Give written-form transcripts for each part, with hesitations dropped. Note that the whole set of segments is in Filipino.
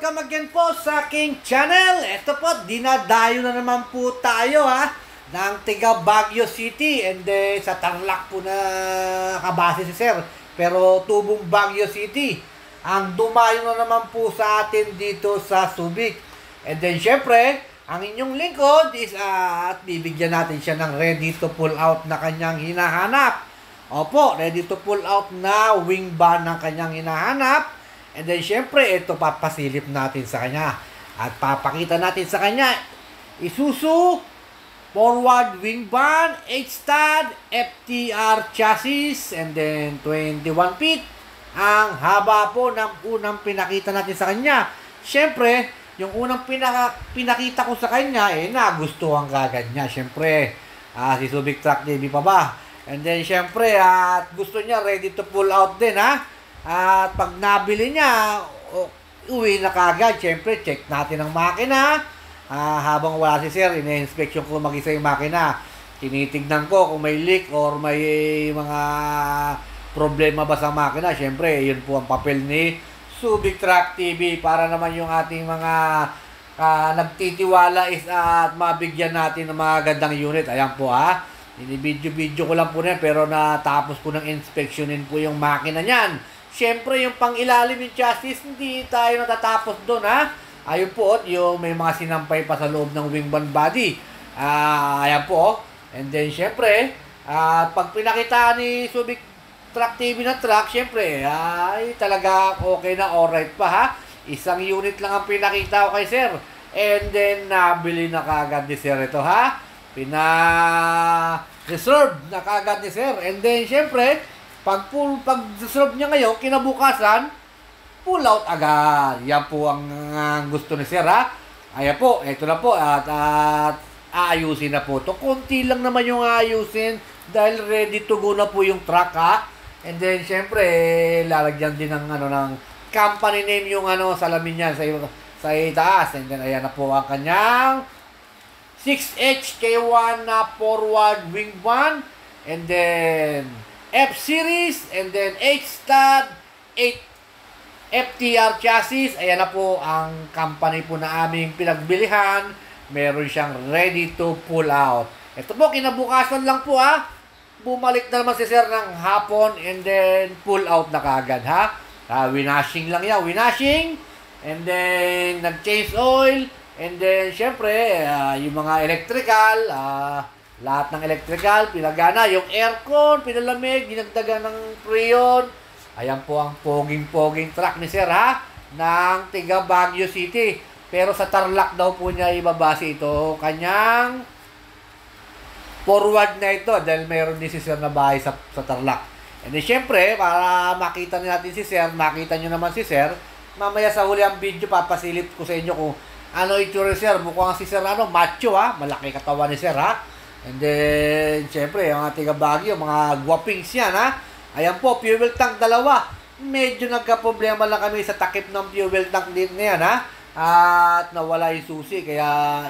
welcome again po sa aking channel. Ito po, dinadayo na naman po tayo ng tiga Baguio City. And then sa Tarlac po na kabase si Sir. Pero tubong Baguio City ang dumayo na naman po sa atin dito sa Subic. And then syempre, ang inyong lingkod is at bibigyan natin siya ng ready to pull out na kanyang hinahanap. Opo, ready to pull out na wing bar ng kanyang hinahanap. And then, syempre, ito papasilip natin sa kanya. At papakita natin sa kanya, Isuzu, forward wing bar, H-stud, FTR chassis, and then 21 feet. Ang haba po ng unang pinakita natin sa kanya. Syempre, yung unang pinakita ko sa kanya, nagustuhan kagad niya. Syempre, si Subic Truck TV pa ba? And then, syempre, gusto niya ready to pull out din, At pag nabili niya, uwi na kagad. Siyempre, check natin ang makina. Habang wala si Sir, ina-inspection ko mag-isa yung makina. Tinitignan ko kung may leak or may mga problema ba sa makina. Siyempre, yun po ang papel ni Subic Truck TV para naman yung ating mga nagtitiwala at mabigyan natin ng mga gandang unit. Ayan po Ini-video ko lang po na pero natapos po ng inspeksyonin po yung makina niyan. Siyempre, yung pang-ilalim yung chassis, hindi tayo natatapos doon, Ayun po, yung may mga sinampay pa sa loob ng wing band body. Ayan po. And then, siyempre, pag pinakita ni Subic Truck TV na truck, siyempre, ay talaga okay na, alright pa, Isang unit lang ang pinakita ko kay Sir. And then, nabili na kagad ni Sir ito, Pina-reserve na kagad ni Sir. And then, siyempre, pag-reserve niya ngayon, kinabukasan, pull out agad. Yan po ang gusto ni Sir, Ayan po, ito na po. At aayusin na po ito. Kunti lang naman yung aayusin dahil ready to go na po yung truck, And then, syempre, lalagyan din ng, ng company name yung salamin niyan sa itaas. And then, ayan na po ang kanyang 6H K1 na forward wing van. And then, F-Series, and then H-stud, 8 FTR chassis. Ayan na po ang company po na aming pinagbilihan. Meron siyang ready to pull out. Ito po, kinabukasan lang po, Bumalik na naman si Sir ng hapon and then pull out na kagad, Winashing lang yan, winashing. And then, nag-change oil. And then, syempre, yung mga electrical, lahat ng electrical, pinagana. Yung aircon, pinalamig, ginagdagan ng freon. Ayan po ang poging-poging truck ni Sir, ng tiga Baguio City. Pero sa Tarlac daw po niya ibabase ito. Kanyang forward na ito dahil mayroon din si Sir na bahay sa Tarlac. And then, syempre, para makita natin si Sir, makita nyo naman si Sir, mamaya sa huli ang video, papasilip ko sa inyo kung ano itsura ni Sir. Mukhang si Sir, macho, malaki katawan ni Sir, And then, syempre, yung ating Baguio, mga guwapings yan, Ayan po, fuel tank dalawa. Medyo nagka-problema lang kami sa takip ng fuel tank din na yan, At nawala yung susi, kaya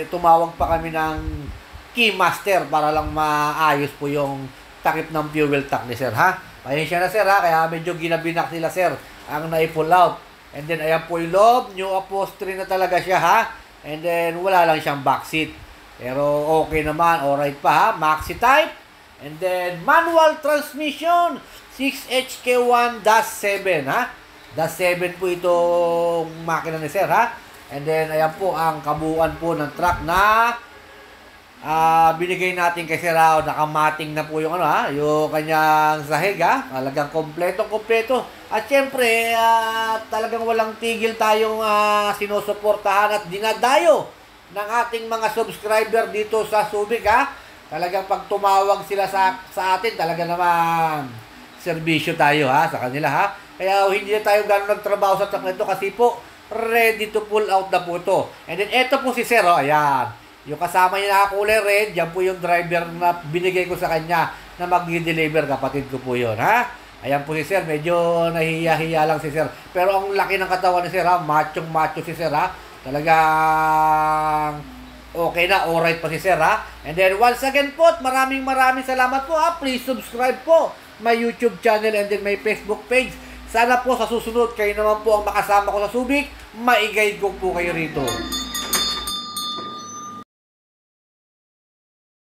tumawag pa kami ng keymaster para lang maayos po yung takip ng fuel tank ni Sir, Pasensya na, Sir, kaya medyo ginabinak nila, Sir, ang na-pull out. And then, ayan po yung loob, new upholstery na talaga siya, And then, wala lang siyang backseat. Pero okay naman, alright pa, maxi type. And then manual transmission, 6HK1-7, -7 po itong makina ni Sir, And then ayan po ang kabuuan po ng truck na binigay natin kay Sir, nakamating na po yung yung kanyang sahig, talagang kompleto. At syempre, talagang walang tigil tayong sinusuportahan at dinadayo ng ating mga subscriber dito sa Subic, Talagang pag tumawag sila sa atin, talaga naman serbisyo tayo, sa kanila, Kaya hindi na tayo gano'n nagtrabaho sa truck nito kasi po, ready to pull out na po ito. And then, eto po si Sir, ayan. Yung kasama niya na kulay red, yan po yung driver na binigay ko sa kanya na mag-deliver, kapatid ko po yun, Ayan po si Sir, medyo nahihiya-hiya lang si Sir. Pero ang laki ng katawan ni Sir, machong-macho si Sir, Talagang okay na, alright pa si Sir, And then, once again po, maraming salamat po, Please subscribe po my YouTube channel and then my Facebook page, Sana po sa susunod kayo naman po ang makasama ko sa Subic, maigay ko po kayo rito.